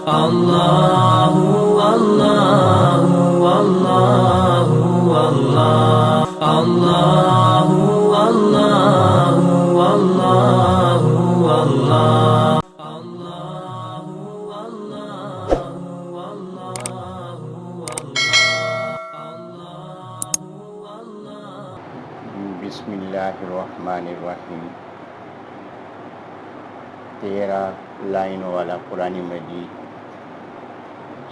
اللہ اللہ اللہ اللہ اللہ اللہ اللہ اللہ بسم اللہ الرحمن الرحیم 13 لائنوں والا قرآن مجید،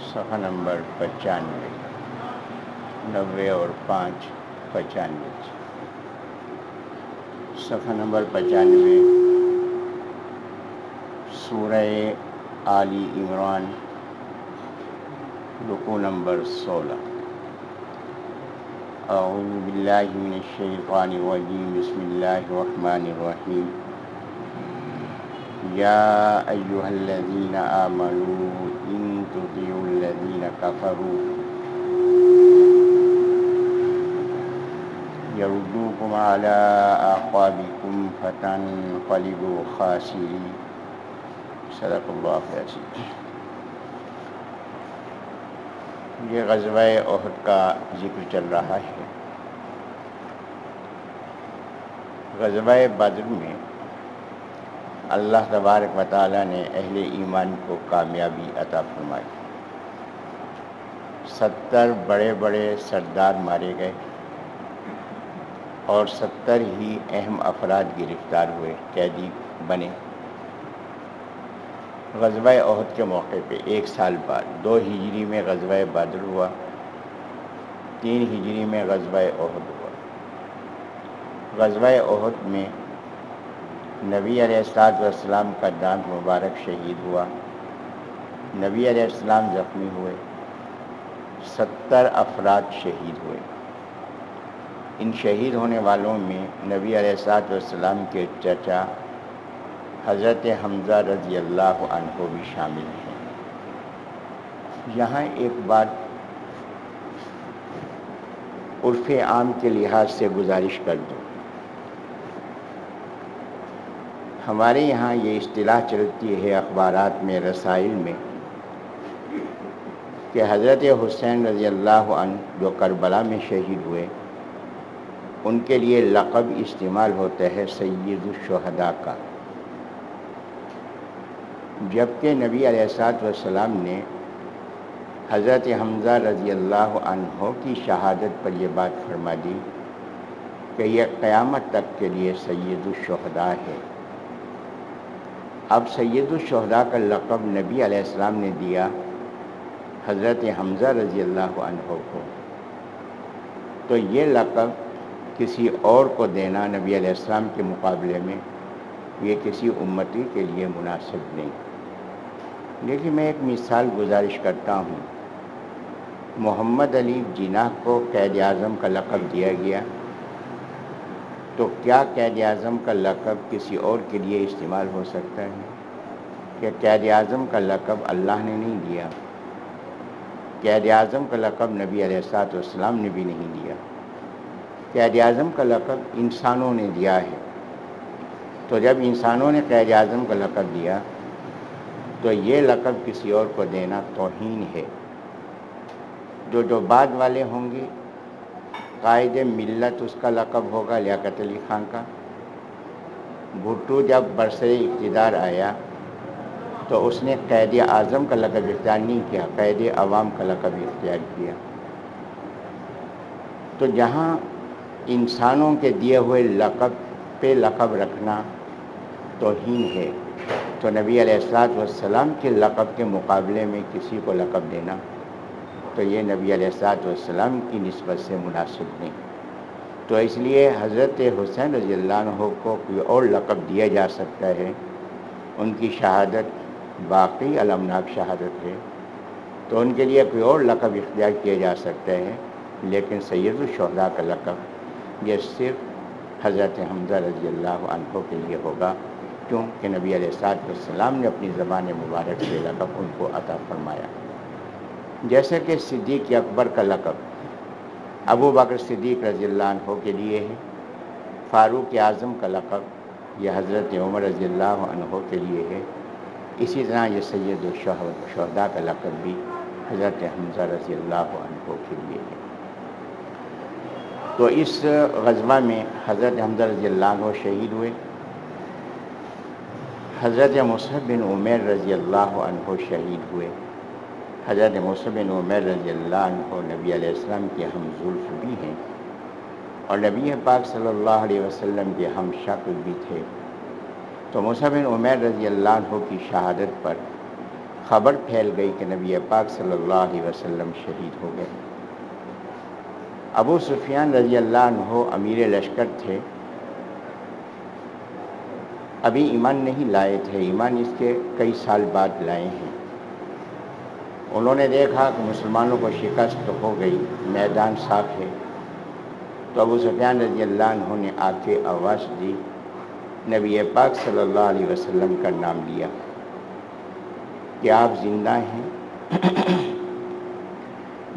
صفحہ نمبر 95، 90 اور 5 95، صفحہ نمبر 95، سورہ آل عمران، رکوع نمبر 16۔ اعوذ باللہ من الشیطان الرجیم، بسم اللہ الرحمن الرحیم۔ یا ایہا الذین آمنوا ان تطیعوا الذین کفروا یردوکم علی اعقابکم فتنقلبوا خاسرین۔ صدق اللہ العظیم۔ یہ غزوہ احد کا ذکر چل رہا ہے۔ غزوہ بدر میں اللہ تبارک و تعالیٰ نے اہل ایمان کو کامیابی عطا فرمائی۔ 70 بڑے بڑے سردار مارے گئے اور 70 ہی اہم افراد گرفتار ہوئے، قیدی بنے۔ غزوہ احد کے موقع پہ 1 سال بعد 2 ہجری میں غزوہ بدر ہوا، 3 ہجری میں غزوہ احد ہوا۔ غزوہ احد میں نبی علیہ السلام کا دانت مبارک شہید ہوا، نبی علیہ السلام زخمی ہوئے، 70 افراد شہید ہوئے۔ ان شہید ہونے والوں میں نبی علیہ السلام کے چچا حضرت حمزہ رضی اللہ عنہ بھی شامل ہیں۔ یہاں ایک بات عرف عام کے لحاظ سے گزارش کر دوں۔ ہمارے یہاں یہ اصطلاح چلتی ہے اخبارات میں، رسائل میں، کہ حضرت حسین رضی اللہ عنہ جو کربلا میں شہید ہوئے، ان کے لیے لقب استعمال ہوتا ہے سید الشہداء کا، جبکہ نبی علیہ السلام نے حضرت حمزہ رضی اللہ عنہ کی شہادت پر یہ بات فرما دی کہ یہ قیامت تک کے لیے سید الشہداء ہے۔ اب سید الشہداء کا لقب نبی علیہ السلام نے دیا حضرت حمزہ رضی اللہ عنہ کو، تو یہ لقب کسی اور کو دینا نبی علیہ السلام کے مقابلے میں یہ کسی امتی کے لیے مناسب نہیں۔ لیکن میں ایک مثال گزارش کرتا ہوں۔ محمد علی جناح کو قائد اعظم کا لقب دیا گیا، تو کیا قائد اعظم کا لقب کسی اور کے لیے استعمال ہو سکتا ہے؟ کہ قائد اعظم کا لقب اللہ نے نہیں دیا، قائد اعظم کا لقب نبی علیہ السلام نے بھی نہیں دیا، قائد اعظم کا لقب انسانوں نے دیا ہے۔ تو جب انسانوں نے قائد اعظم کا لقب دیا تو یہ لقب کسی اور کو دینا توہین ہے۔ جو بعد والے ہوں گے، قائد ملت اس کا لقب ہوگا لیاقت علی خان کا۔ بھٹو جب برسر اقتدار آیا تو اس نے قائد اعظم کا لقب اختیار نہیں کیا، قائد عوام کا لقب اختیار کیا۔ تو جہاں انسانوں کے دیے ہوئے لقب پہ لقب رکھنا توہین ہے، تو نبی علیہ السلام کے لقب کے مقابلے میں کسی کو لقب دینا تو یہ نبی علیہ السلام کی نسبت سے مناسب نہیں۔ تو اس لیے حضرت حسین رضی اللہ عنہ کو کوئی اور لقب دیا جا سکتا ہے، ان کی شہادت باقی المناک شہادت ہے، تو ان کے لیے کوئی اور لقب اختیار کیا جا سکتا ہے، لیکن سید الشہداء کا لقب یہ صرف حضرت حمزہ رضی اللہ عنہ کے لیے ہوگا، کیونکہ نبی علیہ السلام نے اپنی زبان مبارک سے لقب ان کو عطا فرمایا۔ جیسے کہ صدیق اکبر کا لقب ابو بکر صدیق رضی اللہ عنہ کے لیے ہے، فاروق اعظم کا لقب یہ حضرت عمر رضی اللہ عنہ کے لیے ہے، اسی طرح یہ سید الشہداء کا لقب بھی حضرت حمزہ رضی اللہ عنہ کے لیے ہے۔ تو اس غزوہ میں حضرت حمزہ رضی اللہ عنہ شہید ہوئے، حضرت مصعب بن عمیر رضی اللہ عنہ شہید ہوئے۔ حضرت مصعب بن عمیر رضی اللہ عنہ نبی علیہ السلام کے ہم زلف بھی ہیں اور نبی پاک صلی اللہ علیہ وسلم کے ہم شکل بھی تھے۔ تو مصعب بن عمیر رضی اللہ عنہ کی شہادت پر خبر پھیل گئی کہ نبی پاک صلی اللہ علیہ وسلم شہید ہو گئے۔ ابو سفیان رضی اللہ عنہ امیر لشکر تھے، ابھی ایمان نہیں لائے تھے، ایمان اس کے کئی سال بعد لائے ہیں۔ انہوں نے دیکھا کہ مسلمانوں کو شکست ہو گئی، میدان صاف ہے، تو ابو سفیان رضی اللہ عنہ نے آ کے آواز دی، نبی پاک صلی اللہ علیہ وسلم کا نام لیا کہ آپ زندہ ہیں۔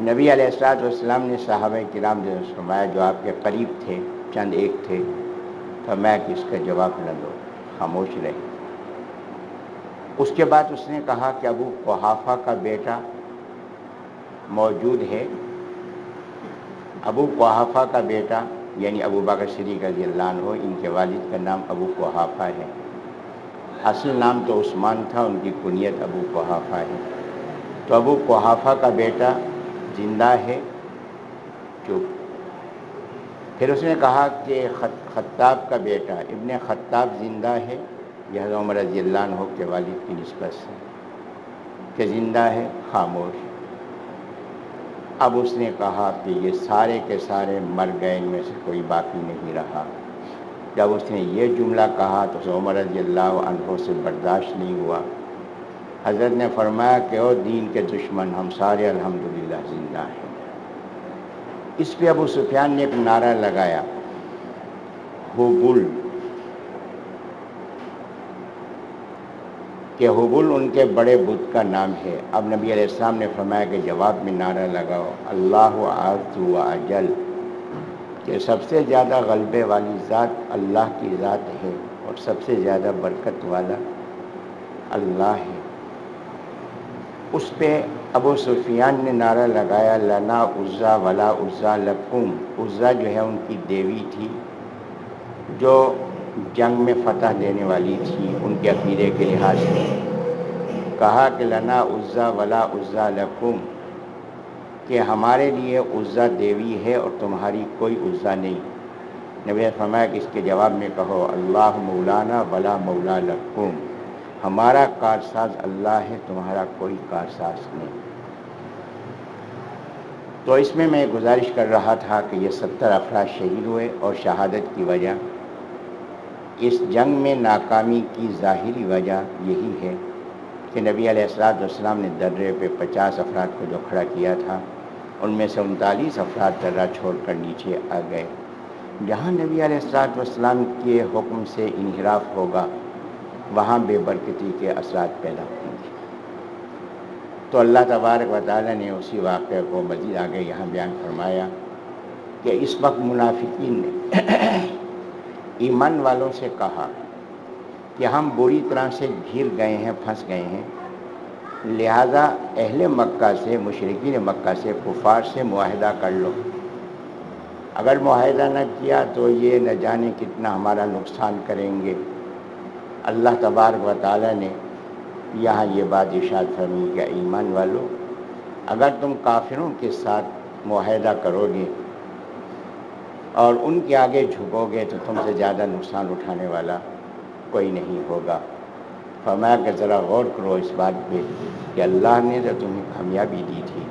نبی علیہ السلام نے صحابہ کرام سے فرمایا جو آپ کے قریب تھے، چند ایک تھے، فرمایا کہ اس کا جواب نہ دو، خاموش رہے۔ اس کے بعد اس نے کہا کہ ابو قحافہ کا بیٹا موجود ہے۔ ابو قحافہ کا بیٹا یعنی ابو بکر صدیق رضی اللہ عنہ، ان کے والد کا نام ابو قحافہ ہے، اصل نام تو عثمان تھا، ان کی کنیت ابو قحافہ ہے۔ تو ابو قحافہ کا بیٹا زندہ ہے، چپ۔ پھر اس نے کہا کہ خطاب کا بیٹا ابن خطاب زندہ ہے، یہ حضرت عمر رضی اللہ عنہ کے والد کی نسبت سے کہ زندہ ہے، خاموش۔ اب اس نے کہا کہ یہ سارے کے سارے مر گئے، ان میں سے کوئی باقی نہیں رہا۔ جب اس نے یہ جملہ کہا تو عمر رضی اللہ عنہ سے برداشت نہیں ہوا۔ حضرت نے فرمایا کہ او دین کے دشمن، ہم سارے الحمدللہ زندہ ہیں۔ اس پہ ابو سفیان نے ایک نعرہ لگایا، ہبل، کہ ہبل ان کے بڑے بت کا نام ہے۔ اب نبی علیہ السلام نے فرمایا کہ جواب میں نعرہ لگاؤ، اللہ اعز و اجل، کہ سب سے زیادہ غلبے والی ذات اللہ کی ذات ہے اور سب سے زیادہ برکت والا اللہ ہے۔ اس پہ ابو سفیان نے نعرہ لگایا، لنا عزا ولا عزا لکم، عزا جو ہے ان کی دیوی تھی جو جنگ میں فتح دینے والی تھی ان کے عقیدے کے لحاظ سے۔ کہا کہ لنا عزا ولا عزا لکم، کہ ہمارے لیے عزا دیوی ہے اور تمہاری کوئی عزا نہیں۔ نبی نے فرمایا کہ اس کے جواب میں کہو، اللہ مولانا ولا مولا لکم، ہمارا کارساز اللہ ہے، تمہارا کوئی کارساز نہیں۔ تو اس میں میں گزارش کر رہا تھا کہ یہ 70 افراد شہید ہوئے اور شہادت کی وجہ، اس جنگ میں ناکامی کی ظاہری وجہ یہی ہے کہ نبی علیہ السلام نے درے پہ 50 افراد کو جو کھڑا کیا تھا، ان میں سے 39 افراد درہ چھوڑ کر نیچے آ گئے۔ جہاں نبی علیہ السلام کے حکم سے انحراف ہوگا وہاں بے برکتی کے اثرات پیدا ہوں گے۔ تو اللہ تبارک و تعالیٰ نے اسی واقعے کو مزید آگے یہاں بیان فرمایا کہ اس وقت منافقین نے ایمان والوں سے کہا کہ ہم بری طرح سے گھر گئے ہیں، پھنس گئے ہیں، لہذا اہل مکہ سے، مشرکین مکہ سے، کفار سے معاہدہ کر لو۔ اگر معاہدہ نہ کیا تو یہ نہ جانے کتنا ہمارا نقصان کریں گے۔ اللہ تبارک و تعالیٰ نے یہاں یہ بات ارشاد فرمائی کہ ایمان والو، اگر تم کافروں کے ساتھ معاہدہ کرو گے اور ان کے آگے جھکو گے تو تم سے زیادہ نقصان اٹھانے والا کوئی نہیں ہوگا۔ فرمایا کہ ذرا غور کرو اس بات پہ کہ اللہ نے تو تمہیں کامیابی دی تھی،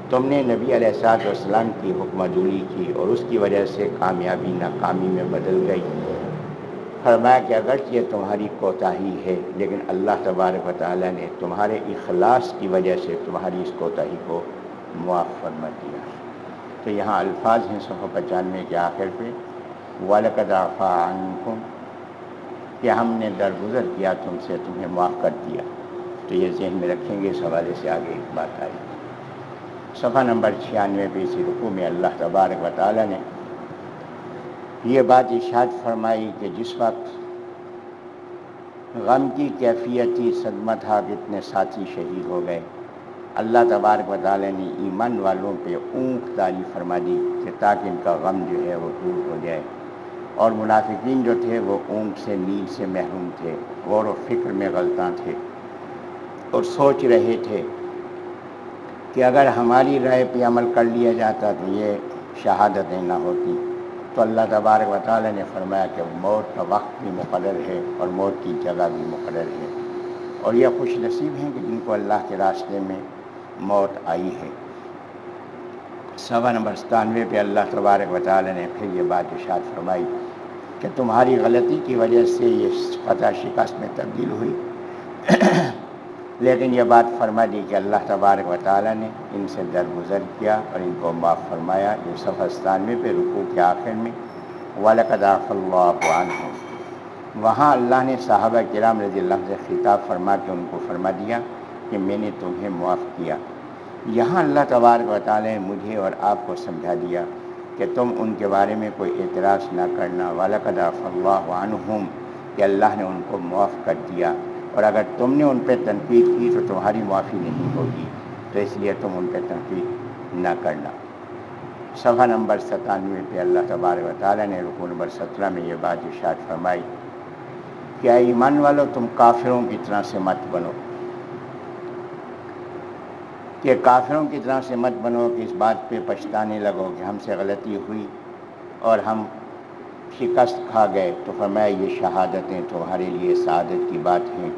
تم نے نبی علیہ السلام کی حکم دولی کی اور اس کی وجہ سے کامیابی ناکامی میں بدل گئی۔ فرمایا کہ اگرچہ یہ تمہاری کوتاہی ہے لیکن اللہ تبارک و تعالیٰ نے تمہارے اخلاص کی وجہ سے تمہاری اس کوتاہی کو معاف فرما دیا۔ تو یہاں الفاظ ہیں صفحہ 95 کے آخر پہ، وَلَقَدْ عَفَا عَنْكُمْ، کہ ہم نے درگزر کیا تم سے، تمہیں معاف کر دیا۔ تو یہ ذہن میں رکھیں گے، اس حوالے سے آگے ایک بات آئی۔ صفحہ نمبر 96 پہ اسی رکوع میں اللہ تبارک و تعالیٰ نے یہ بات ارشاد فرمائی کہ جس وقت غم کی کیفیت ہی صدمہ تھا کہ اتنے ساتھی شہید ہو گئے۔ اللہ تبارک و تعالیٰ نے ایمان والوں پہ اونٹ طاری فرما دی کہ تاکہ ان کا غم جو ہے وہ دور ہو جائے، اور منافقین جو تھے وہ اونٹ سے نیل سے محروم تھے، غور و فکر میں غلطاں تھے، اور سوچ رہے تھے کہ اگر ہماری رائے پہ عمل کر لیا جاتا تو یہ شہادتیں نہ ہوتی۔ تو اللہ تبارک و تعالیٰ نے فرمایا کہ موت کا وقت بھی مقرر ہے اور موت کی جگہ بھی مقرر ہے، اور یہ خوش نصیب ہیں کہ جن کو اللہ کے راستے میں موت آئی ہے۔ صفحہ نمبر 97 پہ اللہ تبارک و تعالیٰ نے پھر یہ بات ارشاد فرمائی کہ تمہاری غلطی کی وجہ سے یہ فتح شکست میں تبدیل ہوئی، لیکن یہ بات فرما دی کہ اللہ تبارک و تعالیٰ نے ان سے درگزر کیا اور ان کو معاف فرمایا۔ یہ صفحہ 97 پہ رکوع کے آخر میں وَلَقَدْ عَفَا اللَّهُ عَنْهُمْ، وہاں اللہ نے صحابہ کرام رضی اللہ عنہ سے خطاب فرما کے ان کو فرما دیا کہ میں نے تمہیں معاف کیا۔ یہاں اللہ تبارک و تعالیٰ نے مجھے اور آپ کو سمجھا دیا کہ تم ان کے بارے میں کوئی اعتراض نہ کرنا، وَلَقَدْ عَفَا اللَّهُ عَنْهُمْ، کہ اللہ نے ان کو معاف کر دیا، اور اگر تم نے ان پہ تنقید کی تو تمہاری معافی نہیں ہوگی، تو اس لیے تم ان پہ تنقید نہ کرنا۔ صفحہ نمبر 97 پہ اللہ تبارک و تعالیٰ نے رکوع نمبر 17 میں یہ بات ارشاد فرمائی کہ اے ایمان والو تم کافروں کی طرح سے مت بنو، کہ کافروں کی طرح سے مت بنو کہ اس بات پہ پچھتانے لگو کہ ہم سے غلطی ہوئی اور ہم شکست کھا گئے، تو فرمایا یہ شہادتیں تمہارے لیے سعادت کی بات ہیں۔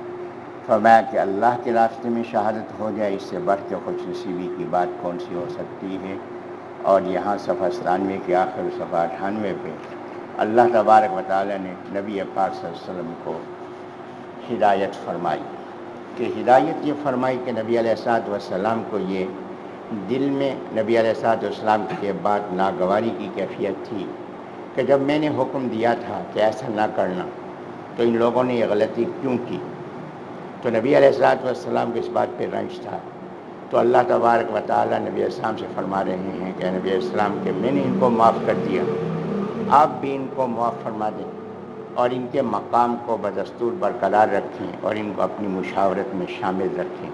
فرمایا کہ اللہ کے راستے میں شہادت ہو جائے، اس سے بڑھ کے خوش نصیبی کی بات کون سی ہو سکتی ہے۔ اور یہاں صفحہ 97 کے آخر صفحہ 98 پہ اللہ تبارک و تعالیٰ نے نبی پاک صلی اللہ علیہ وسلم کو ہدایت فرمائی، کہ ہدایت یہ فرمائی کہ نبی علیہ الصلوۃ والسلام کو یہ دل میں نبی علیہ الصلوۃ والسلام کے بعد ناگواری کی کیفیت تھی کہ جب میں نے حکم دیا تھا کہ ایسا نہ کرنا تو ان لوگوں نے یہ غلطی کیوں کی۔ تو نبی علیہ الصلوۃ والسلام کو اس بات پہ رنج تھا، تو اللہ تبارک و تعالیٰ نبی علیہ السلام سے فرما رہے ہیں کہ نبی علیہ السلام کہ میں نے ان کو معاف کر دیا، آپ بھی ان کو معاف فرما دیں اور ان کے مقام کو بدستور برقرار رکھیں اور ان کو اپنی مشاورت میں شامل رکھیں۔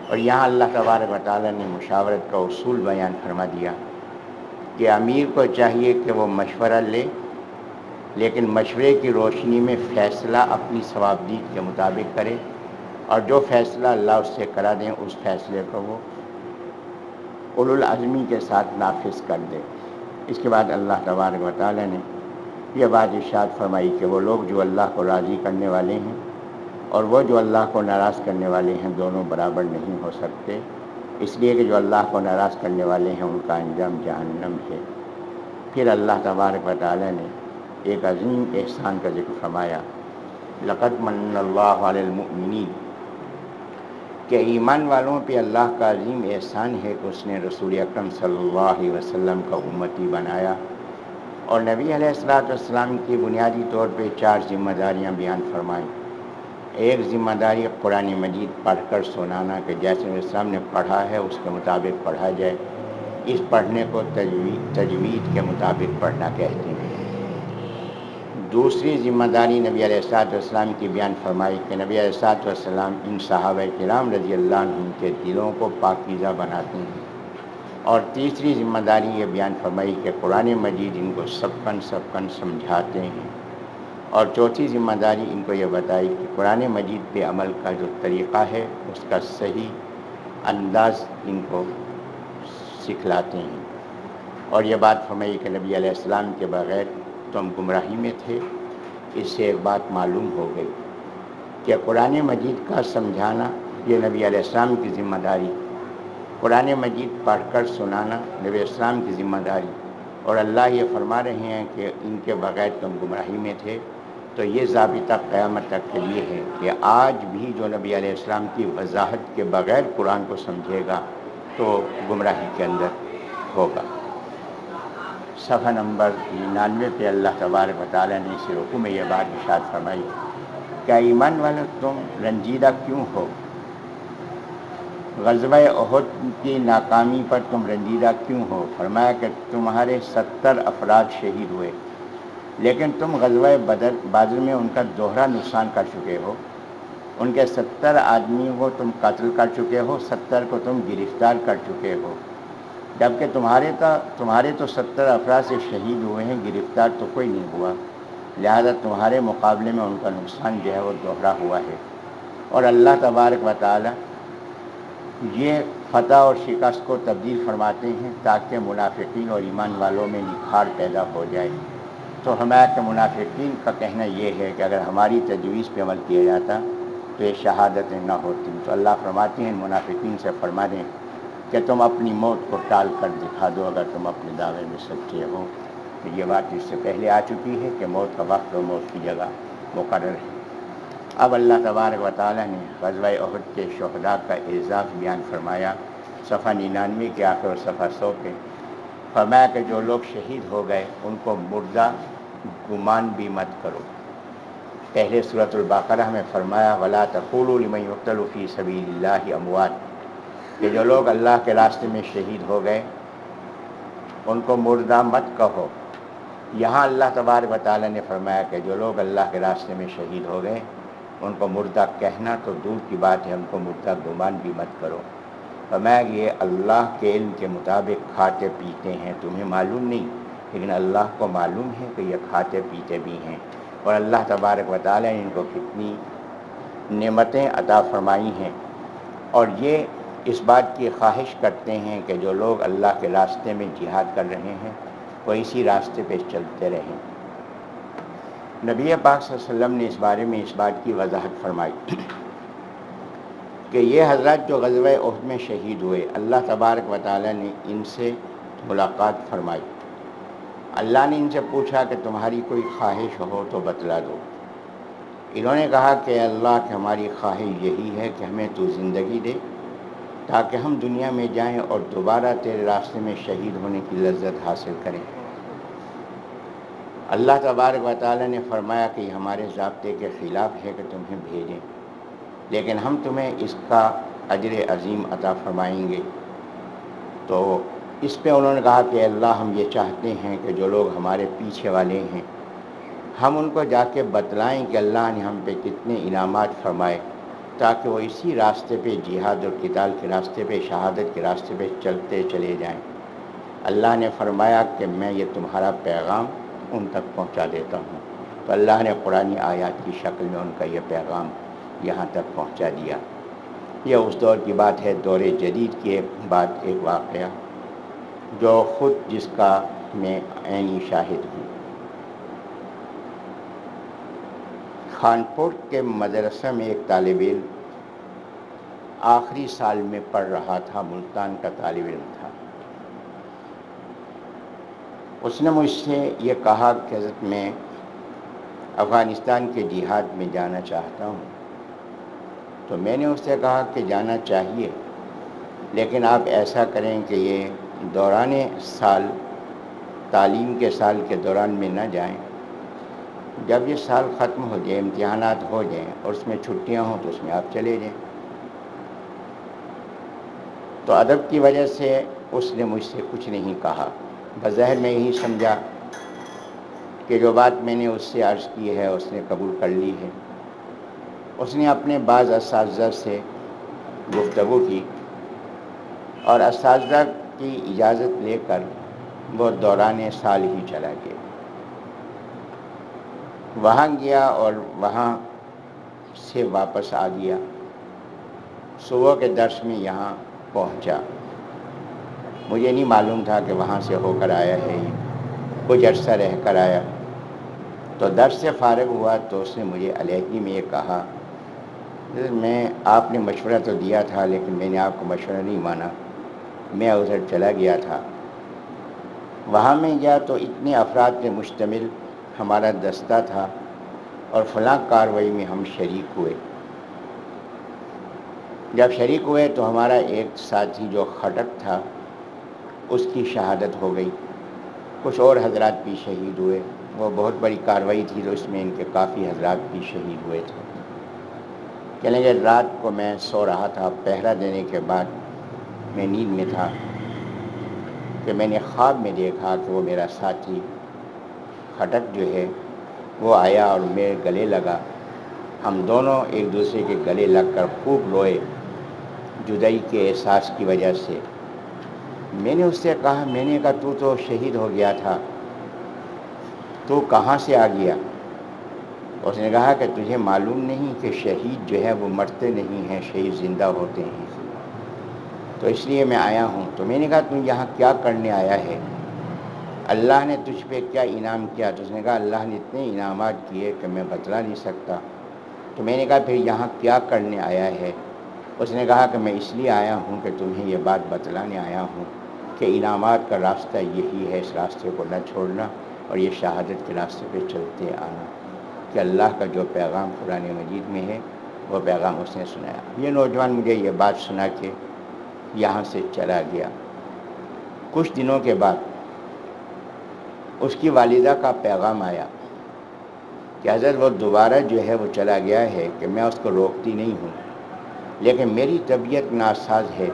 اور یہاں اللہ تبارک و تعالیٰ نے مشاورت کا اصول بیان فرما دیا کہ امیر کو چاہیے کہ وہ مشورہ لے، لیکن مشورے کی روشنی میں فیصلہ اپنی صوابدید کے مطابق کرے، اور جو فیصلہ اللہ اس سے کرا دیں اس فیصلے کو وہ اولو العزمی کے ساتھ نافذ کر دے۔ اس کے بعد اللہ تبارک و تعالیٰ نے یہ بات ارشاد فرمائی کہ وہ لوگ جو اللہ کو راضی کرنے والے ہیں اور وہ جو اللہ کو ناراض کرنے والے ہیں دونوں برابر نہیں ہو سکتے، اس لیے کہ جو اللہ کو ناراض کرنے والے ہیں ان کا انجام جہنم ہے۔ پھر اللہ تبارک و تعالیٰ نے ایک عظیم احسان کا ذکر فرمایا، لقد من اللہ علی المؤمنین، کہ ایمان والوں پہ اللہ کا عظیم احسان ہے کہ اس نے رسول اکرم صلی اللہ علیہ وسلم کا امتی بنایا، اور نبی علیہ الصلوۃ والسلام کی بنیادی طور پہ 4 ذمہ داریاں بیان فرمائیں۔ ایک ذمہ داری قرآن مجید پڑھ کر سنانا، کہ جیسے نبی السلام نے پڑھا ہے اس کے مطابق پڑھا جائے، اس پڑھنے کو تجوید کے مطابق پڑھنا کہتے ہیں۔ دوسری ذمہ داری نبی علیہ الصلوۃ والسلام کی بیان فرمائی کہ نبی علیہ الصلوۃ والسلام ان صحابہ کرام رضی اللہ عنہم کے دلوں کو پاکیزہ بناتے ہیں۔ اور تیسری ذمہ داری یہ بیان فرمائی کہ قرآن مجید ان کو سبقاً سمجھاتے ہیں۔ اور چوتھی ذمہ داری ان کو یہ بتائی کہ قرآن مجید پہ عمل کا جو طریقہ ہے اس کا صحیح انداز ان کو سکھلاتے ہیں۔ اور یہ بات فرمائی کہ نبی علیہ السلام کے بغیر تم گمراہی میں تھے۔ اس سے ایک بات معلوم ہو گئی کہ قرآن مجید کا سمجھانا یہ نبی علیہ السلام کی ذمہ داری، قرآن مجید پڑھ کر سنانا نبی السلام کی ذمہ داری، اور اللہ یہ فرما رہے ہیں کہ ان کے بغیر تم گمراہی میں تھے۔ تو یہ ضابطہ قیامت تک کے لیے ہے کہ آج بھی جو نبی علیہ السلام کی وضاحت کے بغیر قرآن کو سمجھے گا تو گمراہی کے اندر ہوگا۔ صفحہ نمبر 99 پہ اللہ تبارک و تعالیٰ نے اس رکوع میں یہ بات ارشاد فرمائی، کیا ایمان والو تم رنجیدہ کیوں ہو؟ غزوہ احد کی ناکامی پر تم رنجیدہ کیوں ہو؟ فرمایا کہ تمہارے 70 افراد شہید ہوئے، لیکن تم غزوہ بدر میں ان کا دوہرا نقصان کر چکے ہو، ان کے 70 آدمی کو تم قتل کر چکے ہو، 70 کو تم گرفتار کر چکے ہو، جبکہ تمہارے تو 70 افراد سے شہید ہوئے ہیں، گرفتار تو کوئی نہیں ہوا، لہذا تمہارے مقابلے میں ان کا نقصان جو ہے وہ دوہرا ہوا ہے۔ اور اللہ تبارک و تعالی یہ فتح اور شکست کو تبدیل فرماتے ہیں تاکہ منافقین اور ایمان والوں میں نکھار پیدا ہو جائے۔ تو ہمارے منافقین کا کہنا یہ ہے کہ اگر ہماری تجویز پہ عمل کیا جاتا تو یہ شہادتیں نہ ہوتی۔ تو اللہ فرماتے ہیں منافقین سے فرما دیں کہ تم اپنی موت کو ٹال کر دکھا دو اگر تم اپنے دعوے میں سچے ہو۔ یہ بات اس سے پہلے آ چکی ہے کہ موت کا وقت اور موت کی جگہ مقرر ہے۔ اب اللہ تبارک و تعالیٰ نے غزوہ احد کے شہداء کا اعزاز بیان فرمایا، صفحہ 99 کے آخر اور صفحہ 100 پہ فرمایا کہ جو لوگ شہید ہو گئے ان کو مردہ گمان بھی مت کرو۔ پہلے سورۃ البقرہ میں فرمایا وَلَا تَقُولُوا لِمَن يُقْتَلُ فِي سَبِيلِ اللَّهِ أَمْوَاتٌ، کہ جو لوگ اللہ کے راستے میں شہید ہو گئے ان کو مردہ مت کہو۔ یہاں اللہ تبارک و تعالیٰ نے فرمایا کہ جو لوگ اللہ کے راستے میں شہید ہو گئے ان کو مردہ کہنا تو دور کی بات ہے، ان کو مردہ گمان بھی مت کرو۔ فرمایا کہ یہ اللہ کے علم کے مطابق کھاتے پیتے ہیں، تمہیں معلوم نہیں لیکن اللہ کو معلوم ہے کہ یہ کھاتے پیتے بھی ہیں۔ اور اللہ تبارک و تعالیٰ نے ان کو کتنی نعمتیں عطا فرمائی ہیں، اور یہ اس بات کی خواہش کرتے ہیں کہ جو لوگ اللہ کے راستے میں جہاد کر رہے ہیں وہ اسی راستے پہ چلتے رہیں۔ نبی پاک صلی اللہ علیہ وسلم نے اس بارے میں اس بات کی وضاحت فرمائی کہ یہ حضرات جو غزوہ احد میں شہید ہوئے اللہ تبارک و تعالیٰ نے ان سے ملاقات فرمائی۔ اللہ نے ان سے پوچھا کہ تمہاری کوئی خواہش ہو تو بتلا دو۔ انہوں نے کہا کہ اللہ کہ ہماری خواہش یہی ہے کہ ہمیں تو زندگی دے تاکہ ہم دنیا میں جائیں اور دوبارہ تیرے راستے میں شہید ہونے کی لذت حاصل کریں۔ اللہ تبارک و تعالیٰ نے فرمایا کہ یہ ہمارے ضابطے کے خلاف ہے کہ تمہیں بھیجیں، لیکن ہم تمہیں اس کا اجر عظیم عطا فرمائیں گے۔ تو اس پہ انہوں نے کہا کہ اللہ ہم یہ چاہتے ہیں کہ جو لوگ ہمارے پیچھے والے ہیں ہم ان کو جا کے بتلائیں کہ اللہ نے ہم پہ کتنے انعامات فرمائے تاکہ وہ اسی راستے پہ جہاد اور قتال کے راستے پہ شہادت کے راستے پہ چلتے چلے جائیں۔ اللہ نے فرمایا کہ میں یہ تمہارا پیغام ان تک پہنچا دیتا ہوں۔ تو اللہ نے قرآنی آیات کی شکل میں ان کا یہ پیغام یہاں تک پہنچا دیا۔ یہ اس دور کی بات ہے، دور جدید کی ایک واقعہ جو خود جس کا میں عینی شاہد ہوں۔ خانپور کے مدرسہ میں ایک طالب علم آخری سال میں پڑھ رہا تھا، ملتان کا طالب علم تھا۔ اس نے مجھ سے یہ کہا کہ حضرت میں افغانستان کے جہاد میں جانا چاہتا ہوں۔ تو میں نے اس سے کہا کہ جانا چاہیے، لیکن آپ ایسا کریں کہ یہ دوران سال تعلیم کے سال کے دوران میں نہ جائیں، جب یہ سال ختم ہو جائے امتحانات ہو جائیں اور اس میں چھٹیاں ہوں تو اس میں آپ چلے جائیں۔ تو ادب کی وجہ سے اس نے مجھ سے کچھ نہیں کہا، بظاہر میں یہی سمجھا کہ جو بات میں نے اس سے عرض کی ہے اس نے قبول کر لی ہے۔ اس نے اپنے بعض اساتذہ سے گفتگو کی اور اساتذہ کی اجازت لے کر وہ دوران سال ہی چلا گیا۔ وہاں گیا اور وہاں سے واپس آ گیا، صبح کے درس میں یہاں پہنچا۔ مجھے نہیں معلوم تھا کہ وہاں سے ہو کر آیا ہے، کچھ عرصہ رہ کر آیا۔ تو درس سے فارغ ہوا تو اس نے مجھے علیحدگی میں یہ کہا میں آپ نے مشورہ تو دیا تھا لیکن میں نے آپ کو مشورہ نہیں مانا، میں ادھر چلا گیا تھا۔ وہاں میں گیا تو اتنے افراد پہ مشتمل ہمارا دستہ تھا اور فلاں کارروائی میں ہم شریک ہوئے۔ جب شریک ہوئے تو ہمارا ایک ساتھی جو خٹک تھا اس کی شہادت ہو گئی، کچھ اور حضرات بھی شہید ہوئے۔ وہ بہت بڑی کارروائی تھی تو اس میں ان کے کافی حضرات بھی شہید ہوئے تھے۔ کہنے لگے رات کو میں سو رہا تھا، پہرا دینے کے بعد میں نیند میں تھا کہ میں نے خواب میں دیکھا کہ وہ میرا ساتھی خٹک جو ہے وہ آیا اور میرے گلے لگا. ہم دونوں ایک دوسرے کے گلے لگ کر خوب روئے جدائی کے احساس کی وجہ سے. میں نے اس سے کہا، میں نے کہا تو تو شہید ہو گیا تھا، تو کہاں سے آ گیا؟ اس نے کہا کہ تجھے معلوم نہیں کہ شہید جو ہے وہ مرتے نہیں ہیں، شہید زندہ ہوتے ہیں، تو اس لیے میں آیا ہوں. تو میں نے کہا تم یہاں کیا کرنے آیا ہے؟ اللہ نے تجھ پہ کیا انعام کیا؟ تو اس نے کہا اللہ نے اتنے انعامات کیے کہ میں بتلا نہیں سکتا. تو میں نے کہا پھر یہاں کیا کرنے آیا ہے؟ اس نے کہا کہ میں اس لیے آیا ہوں کہ تمہیں یہ بات بتلانے آیا ہوں کہ انعامات کا راستہ یہی ہے، اس راستے کو نہ چھوڑنا اور یہ شہادت کے راستے پہ چلتے آنا، کہ اللہ کا جو پیغام قرآن مجید میں ہے وہ پیغام اس نے سنایا. یہ نوجوان مجھے یہ بات سنا کے یہاں سے چلا گیا. کچھ دنوں کے بعد اس کی والدہ کا پیغام آیا کہ حضرت وہ دوبارہ جو ہے وہ چلا گیا ہے، کہ میں اس کو روکتی نہیں ہوں لیکن میری طبیعت ناساز ہے،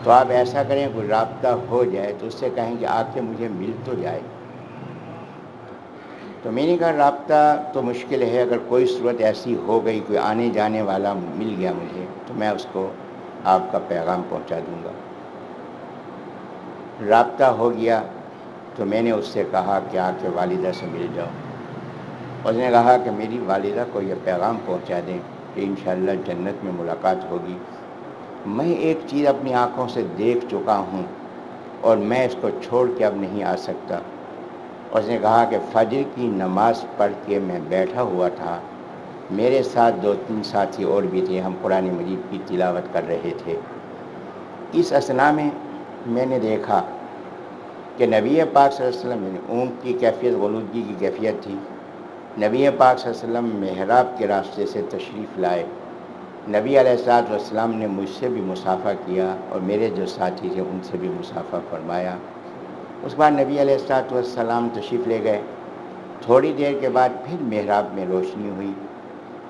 تو آپ ایسا کریں کوئی رابطہ ہو جائے تو اس سے کہیں کہ آ کے مجھے مل تو جائے. تو میں نے کہا رابطہ تو مشکل ہے، اگر کوئی صورت ایسی ہو گئی، کوئی آنے جانے والا مل گیا مجھے تو میں اس کو آپ کا پیغام پہنچا دوں گا. رابطہ ہو گیا تو میں نے اس سے کہا کہ آ کے والدہ سے مل جاؤ. اس نے کہا کہ میری والدہ کو یہ پیغام پہنچا دیں کہ انشاءاللہ جنت میں ملاقات ہوگی. میں ایک چیز اپنی آنکھوں سے دیکھ چکا ہوں اور میں اس کو چھوڑ کے اب نہیں آ سکتا. اس نے کہا کہ فجر کی نماز پڑھ کے میں بیٹھا ہوا تھا، میرے ساتھ 2-3 ساتھی اور بھی تھے، ہم قرآن مجید کی تلاوت کر رہے تھے. اس اثناء میں نے دیکھا کہ نبی پاک صلی اللہ علیہ وسلم، یعنی اونٹ کی کیفیت غلودگی کی کیفیت تھی، نبی پاک صلی اللہ علیہ وسلم محراب کے راستے سے تشریف لائے. نبی علیہ السلام نے مجھ سے بھی مصافحہ کیا اور میرے جو ساتھی تھے ان سے بھی مصافحہ فرمایا. اس بعد نبی علیہ السلام تشریف لے گئے. تھوڑی دیر کے بعد پھر محراب میں روشنی ہوئی،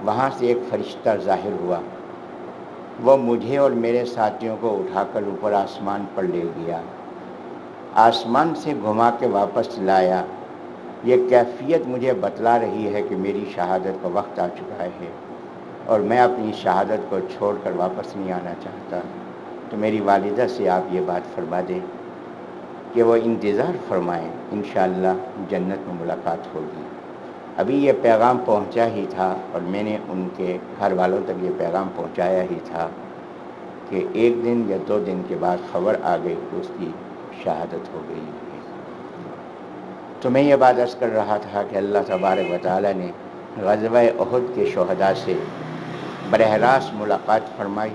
وہاں سے ایک فرشتہ ظاہر ہوا. وہ مجھے اور میرے ساتھیوں کو اٹھا کر اوپر آسمان پر لے گیا، آسمان سے گھما کے واپس لایا. یہ کیفیت مجھے بتلا رہی ہے کہ میری شہادت کا وقت آ چکا ہے اور میں اپنی شہادت کو چھوڑ کر واپس نہیں آنا چاہتا. تو میری والدہ سے آپ یہ بات فرما دیں کہ وہ انتظار فرمائیں، انشاءاللہ جنت میں ملاقات ہوگی. ابھی یہ پیغام پہنچا ہی تھا اور میں نے ان کے گھر والوں تک یہ پیغام پہنچایا ہی تھا کہ 1 دن یا 2 دن کے بعد خبر آ گئی کہ اس کی شہادت ہو گئی ہے. تو میں یہ بات عرض کر رہا تھا کہ اللہ تبارک و تعالیٰ نے غزوہ احد کے شہداء سے براہ راست ملاقات فرمائی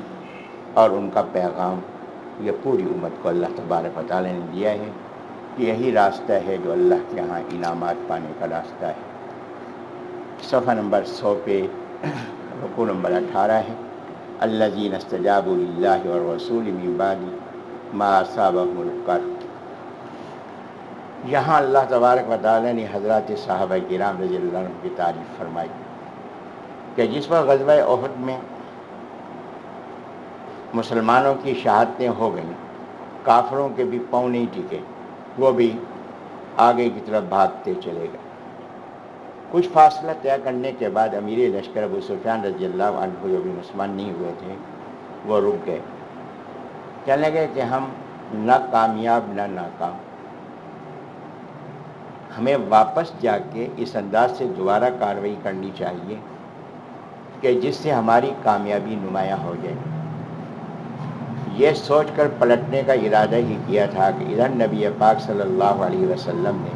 اور ان کا پیغام یہ پوری امت کو اللہ تبارک و تعالیٰ نے دیا ہے. یہی راستہ ہے جو اللہ کے ہاں انعامات پانے کا راستہ ہے. صفحہ نمبر 100 پہ رکوع نمبر 18 ہے. الذین استجابوا للہ والرسول من بعد ما اصابهم القرح. یہاں اللہ تبارک و تعالیٰ نے حضرات صحابہ کرام رضی اللہ عنہ کی تعریف فرمائی کہ جس وقت غزوہ احد میں مسلمانوں کی شہادتیں ہو گئیں، کافروں کے بھی پاؤں نہیں ٹکے، وہ بھی آگے کی طرف بھاگتے چلے گئے. کچھ فاصلہ طے کرنے کے بعد امیر لشکر ابو سفیان رضی اللہ عنہ جو بھی مسلمان نہیں ہوئے تھے وہ رک گئے. کہنے لگے کہ ہم نہ کامیاب نہ ناکام، ہمیں واپس جا کے اس انداز سے دوبارہ کارروائی کرنی چاہیے کہ جس سے ہماری کامیابی نمایاں ہو جائے. یہ سوچ کر پلٹنے کا ارادہ ہی کیا تھا کہ ادھر نبی پاک صلی اللہ علیہ وسلم نے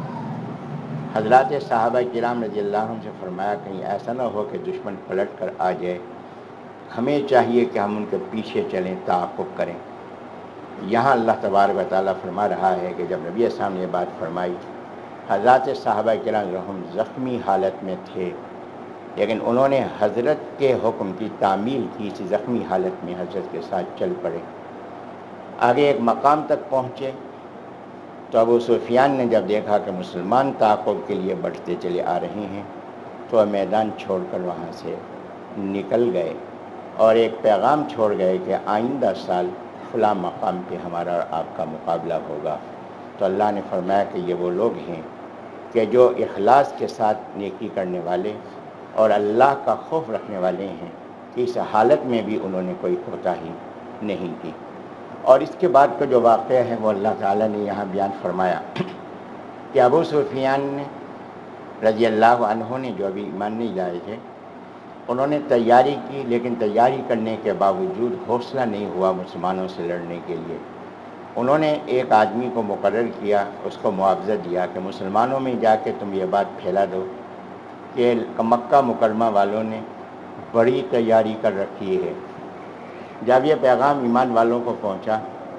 حضرات صحابہ کرام رضی اللہ عنہ سے فرمایا کہیں ایسا نہ ہو کہ دشمن پلٹ کر آ جائے، ہمیں چاہیے کہ ہم ان کے پیچھے چلیں، تعاقب کریں. یہاں اللہ تبارک و تعالیٰ فرما رہا ہے کہ جب نبی اسلام نے یہ بات فرمائی، حضرات صحابہ کرام رحم زخمی حالت میں تھے لیکن انہوں نے حضرت کے حکم کی تعمیل کی، اسی زخمی حالت میں حضرت کے ساتھ چل پڑے. آگے ایک مقام تک پہنچے تو ابو سفیان نے جب دیکھا کہ مسلمان تعاقب کے لیے بڑھتے چلے آ رہے ہیں تو وہ میدان چھوڑ کر وہاں سے نکل گئے اور ایک پیغام چھوڑ گئے کہ آئندہ سال فلاں مقام پہ ہمارا اور آپ کا مقابلہ ہوگا. تو اللہ نے فرمایا کہ یہ وہ لوگ ہیں کہ جو اخلاص کے ساتھ نیکی کرنے والے اور اللہ کا خوف رکھنے والے ہیں، اس حالت میں بھی انہوں نے کوئی کوتاہی نہیں کی۔ اور اس کے بعد کا جو واقعہ ہے وہ اللہ تعالیٰ نے یہاں بیان فرمایا کہ ابو سفیان نے رضی اللہ عنہ نے، جو ابھی ایمان نہیں لائے تھے، انہوں نے تیاری کی، لیکن تیاری کرنے کے باوجود حوصلہ نہیں ہوا مسلمانوں سے لڑنے کے لیے۔ انہوں نے ایک آدمی کو مقرر کیا، اس کو معاوضہ دیا کہ مسلمانوں میں جا کے تم یہ بات پھیلا دو کہ مکہ مکرمہ والوں نے بڑی تیاری کر رکھی ہے۔ جب یہ پیغام ایمان والوں کو پہنچا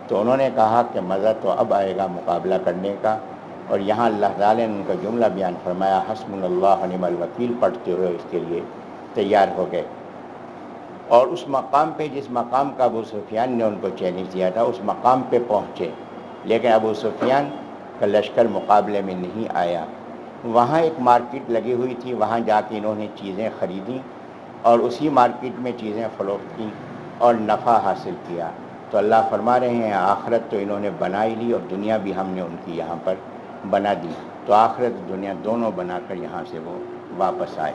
تو انہوں نے کہا کہ مزہ تو اب آئے گا مقابلہ کرنے کا، اور یہاں اللہ تعالیٰ نے ان کا جملہ بیان فرمایا، حسبنا اللہ ونعم الوکیل پڑھتے ہوئے اس کے لیے تیار ہو گئے، اور اس مقام پہ جس مقام کا ابو سفیان نے ان کو چیلنج دیا تھا اس مقام پہ پہنچے، لیکن ابو سفیان کا لشکر مقابلے میں نہیں آیا۔ وہاں ایک مارکیٹ لگی ہوئی تھی، وہاں جا کے انہوں نے چیزیں خریدیں اور اسی مارکیٹ میں چیزیں فروخت کیں اور نفع حاصل کیا۔ تو اللہ فرما رہے ہیں آخرت تو انہوں نے بنا ہی لی اور دنیا بھی ہم نے ان کی یہاں پر بنا دی، تو آخرت دنیا دونوں بنا کر یہاں سے وہ واپس آئے۔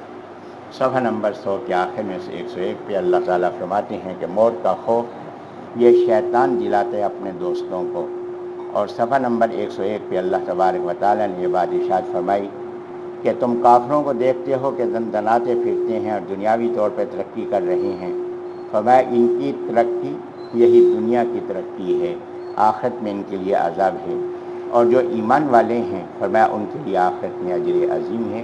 صفحہ نمبر 100 کے آخر میں سے 101 پہ اللہ تعالیٰ فرماتے ہیں کہ موت کا خوف یہ شیطان دلاتے اپنے دوستوں کو، اور صفحہ نمبر 101 پہ اللہ تبارک و تعالیٰ نے یہ بات ارشاد فرمائی کہ تم کافروں کو دیکھتے ہو کہ دندناتے پھرتے ہیں اور دنیاوی طور پہ ترقی کر رہے ہیں، فرمایا ان کی ترقی یہی دنیا کی ترقی ہے، آخرت میں ان کے لیے عذاب ہے، اور جو ایمان والے ہیں فرمایا ان کے لیے آخرت میں اجر عظیم ہے۔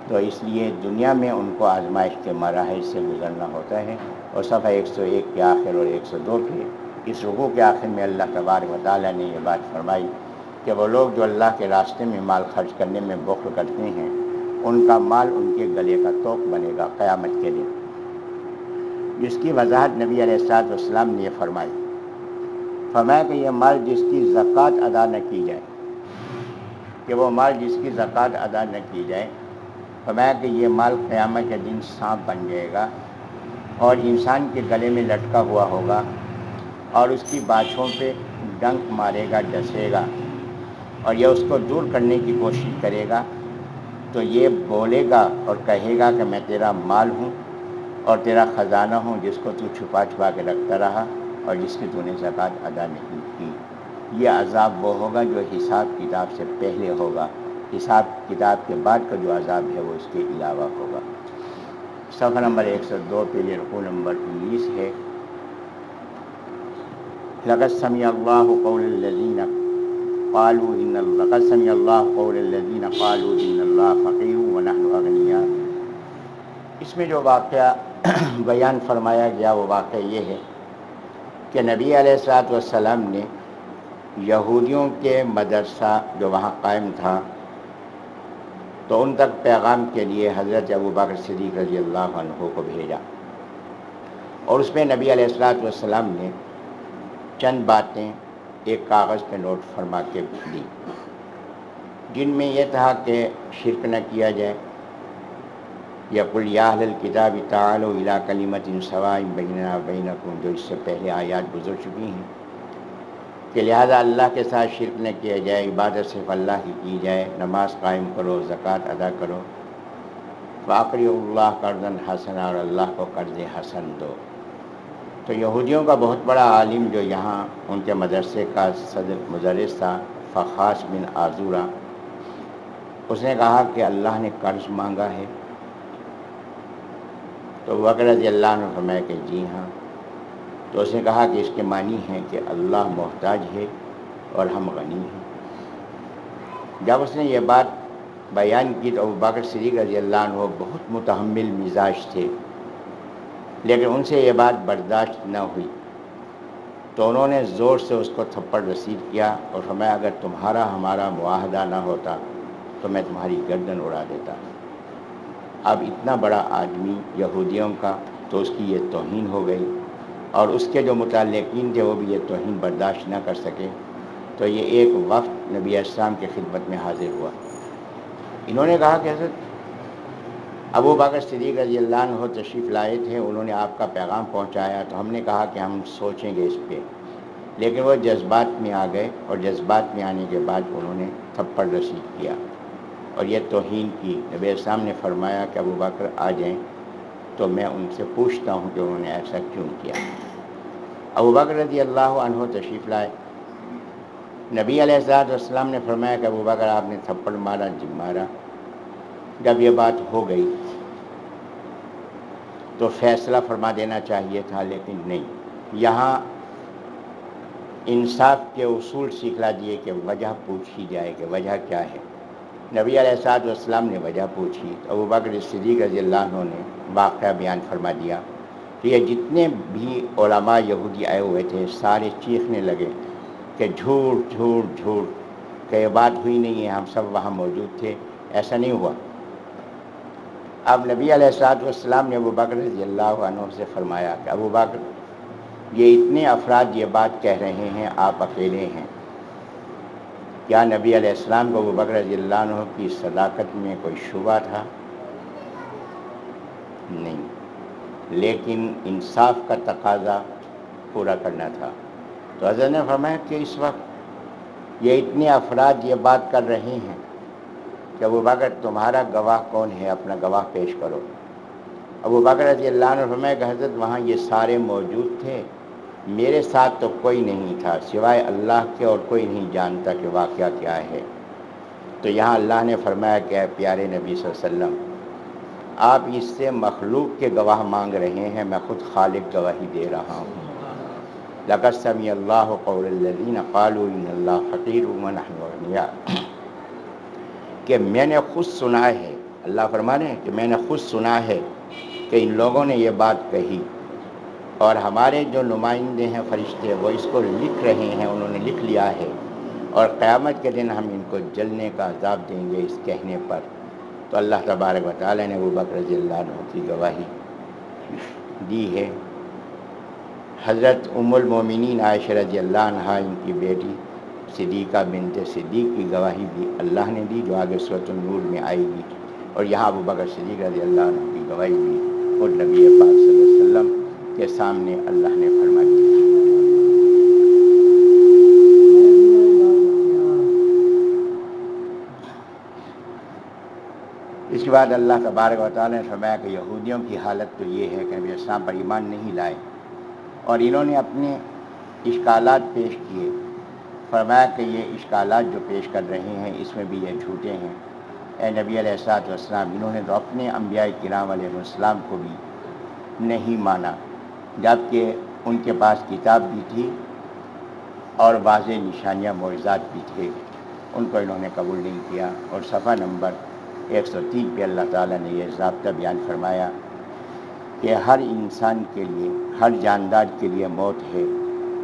تو اس لیے دنیا میں ان کو آزمائش کے مراحل سے گزرنا ہوتا ہے۔ اور صفحہ 101 کے آخر اور 102 کے اس رکوع کے آخر میں اللہ تبارک و تعالیٰ نے یہ بات فرمائی کہ وہ لوگ جو اللہ کے راستے میں مال خرچ کرنے میں بخل کرتے ہیں ان کا مال ان کے گلے کا توق بنے گا قیامت کے دن، جس کی وضاحت نبی علیہ الصلوۃ والسلام نے یہ فرمایا کہ یہ مال جس کی زکوٰۃ ادا نہ کی جائے، کہ وہ مال جس کی زکوٰۃ ادا نہ کی جائے، فرمایا کہ یہ مال قیامت کے دن سانپ بن جائے گا اور انسان کے گلے میں لٹکا ہوا ہوگا اور اس کی باچھوں پہ ڈنک مارے گا، ڈسے گا، اور یہ اس کو دور کرنے کی کوشش کرے گا تو یہ بولے گا اور کہے گا کہ میں تیرا مال ہوں اور تیرا خزانہ ہوں جس کو تو چھپا چھپا کے رکھتا رہا اور جس کی تو نے زکوٰۃ ادا نہیں کی۔ یہ عذاب وہ ہوگا جو حساب کتاب سے پہلے ہوگا، حساب کتاب کے بعد کا جو عذاب ہے وہ اس کے علاوہ ہوگا۔ صفحہ نمبر 102 پہ یہ رکوع نمبر 19 ہے۔ لقد سمع اللہ قول الذین قالوا ان اللہ فقیر ونحن اغنیاء۔ اس میں جو واقعہ بیان فرمایا گیا وہ واقعہ یہ ہے کہ نبی علیہ الصلوۃ والسلام نے یہودیوں کے مدرسہ جو وہاں قائم تھا تو ان تک پیغام کے لیے حضرت ابوبکر صدیق رضی اللہ عنہ کو بھیجا، اور اس میں نبی علیہ الصلوۃ والسلام نے چند باتیں ایک کاغذ پہ نوٹ فرما کے دی، جن میں یہ تھا کہ شرک نہ کیا جائے، یقل یا اہل الکتاب تعالوا الی کلمۃ سواء بیننا وبینکم، جو اس سے پہلے آیات گزر چکی ہیں، کہ لہذا اللہ کے ساتھ شرک نہ کیا جائے، عبادت صرف اللہ کی جائے، نماز قائم کرو، زکوٰۃ ادا کرو، فاقرضوا اللہ قرضا حسنا، اور اللہ کو قرض حسن دو۔ تو یہودیوں کا بہت بڑا عالم جو یہاں ان کے مدرسے کا صدر مدرس تھا، فخاش بن آزورہ، اس نے کہا کہ اللہ نے قرض مانگا ہے؟ تو بکر رضی اللہ عنہ فرمایا کہ جی ہاں۔ تو اس نے کہا کہ اس کے معنی ہے کہ اللہ محتاج ہے اور ہم غنی ہیں۔ جب اس نے یہ بات بیان کی تو ابوبکر صدیق رضی اللہ عنہ بہت متحمل مزاج تھے، لیکن ان سے یہ بات برداشت نہ ہوئی، تو انہوں نے زور سے اس کو تھپڑ رسید کیا اور فرمایا اگر تمہارا ہمارا معاہدہ نہ ہوتا تو میں تمہاری گردن اڑا دیتا۔ اب اتنا بڑا آدمی یہودیوں کا، تو اس کی یہ توہین ہو گئی، اور اس کے جو متعلقین تھے وہ بھی یہ توہین برداشت نہ کر سکے، تو یہ ایک وفد نبی اسلام کی خدمت میں حاضر ہوا۔ انہوں نے کہا کہ حضرت ابوبکر صدیق رضی اللہ عنہ تشریف لائے تھے، انہوں نے آپ کا پیغام پہنچایا، تو ہم نے کہا کہ ہم سوچیں گے اس پہ، لیکن وہ جذبات میں آ گئے، اور جذبات میں آنے کے بعد انہوں نے تھپڑ رسید کیا اور یہ توہین کی، نبی اسلام نے فرمایا کہ ابو بکر آ جائیں تو میں ان سے پوچھتا ہوں کہ انہوں نے ایسا کیوں کیا۔ ابو بکر رضی اللہ عنہ تشریف لائے، نبی علیہ السلام نے فرمایا کہ ابو بکر آپ نے تھپڑ مارا، جی مارا۔ جب یہ بات ہو گئی تو فیصلہ فرما دینا چاہیے تھا، لیکن نہیں، یہاں انصاف کے اصول سکھلا دیے کہ وجہ پوچھی جائے کہ وجہ کیا ہے۔ نبی علیہ السلام نے وجہ پوچھی، ابو بکر صدیق رضی اللہ عنہ نے واقعہ بیان فرما دیا کہ یہ جتنے بھی علماء یہودی آئے ہوئے تھے سارے چیخنے لگے کہ جھوٹ جھوٹ جھوٹ، کہ یہ بات ہوئی نہیں ہے، ہم سب وہاں موجود تھے، ایسا نہیں ہوا۔ اب نبی علیہ السلام نے ابو بکر رضی اللہ عنہ سے فرمایا کہ ابو بکر، یہ اتنے افراد یہ بات کہہ رہے ہیں، آپ اکیلے ہیں، کیا نبی علیہ السلام کو ابو بکر رضی اللہ عنہ کی صداقت میں کوئی شبہ تھا؟ نہیں، لیکن انصاف کا تقاضا پورا کرنا تھا۔ تو حضرت نے فرمایا کہ اس وقت یہ اتنے افراد یہ بات کر رہے ہیں کہ ابو بکر تمہارا گواہ کون ہے، اپنا گواہ پیش کرو۔ ابو بکر رضی اللہ عنہ فرمایا کہ حضرت وہاں یہ سارے موجود تھے، میرے ساتھ تو کوئی نہیں تھا سوائے اللہ کے، اور کوئی نہیں جانتا کہ واقعہ کیا ہے۔ تو یہاں اللہ نے فرمایا کہ اے پیارے نبی صلی اللہ علیہ وسلم، آپ اس سے مخلوق کے گواہ مانگ رہے ہیں، میں خود خالق گواہی دے رہا ہوں۔ لقد سمع اللہ قول الذین قالوا ان اللہ فقیر ونحن اغنیاء، کہ میں نے خود سنا ہے، اللہ فرما رہے ہیں کہ میں نے خود سنا ہے کہ ان لوگوں نے یہ بات کہی، اور ہمارے جو نمائندے ہیں فرشتے وہ اس کو لکھ رہے ہیں، انہوں نے لکھ لیا ہے، اور قیامت کے دن ہم ان کو جلنے کا عذاب دیں گے اس کہنے پر۔ تو اللہ تبارک و تعالیٰ نے ابو بکر رضی اللہ عنہ کی گواہی دی ہے۔ حضرت ام المومنین عائشہ رضی اللہ عنہا، ان کی بیٹی صدیقہ بنت صدیق کی گواہی بھی اللہ نے دی، جو آگے سورۃ النور میں آئے گی، اور یہاں ابو بکر صدیق رضی اللہ عنہ کی گواہی بھی اور نبی پاک صلی اللہ علیہ وسلم کے سامنے اللہ نے فرما دی۔ اس کے بعد اللہ تبارک و تعالیٰ نے فرمایا کہ یہودیوں کی حالت تو یہ ہے کہ نبی اسلام پر ایمان نہیں لائے، اور انہوں نے اپنے اشکالات پیش کیے۔ فرمایا کہ یہ اشکالات جو پیش کر رہے ہیں اس میں بھی یہ جھوٹے ہیں۔ اے نبی علیہ السلام، انہوں نے تو اپنے انبیاء کرام علیہ السلام کو بھی نہیں مانا، جبکہ ان کے پاس کتاب بھی تھی اور واضح نشانیاں معجزات بھی تھے، ان کو انہوں نے قبول نہیں کیا۔ اور صفحہ نمبر 103 پہ اللہ تعالیٰ نے یہ ضابطہ بیان فرمایا کہ ہر انسان کے لیے، ہر جاندار کے لیے موت ہے،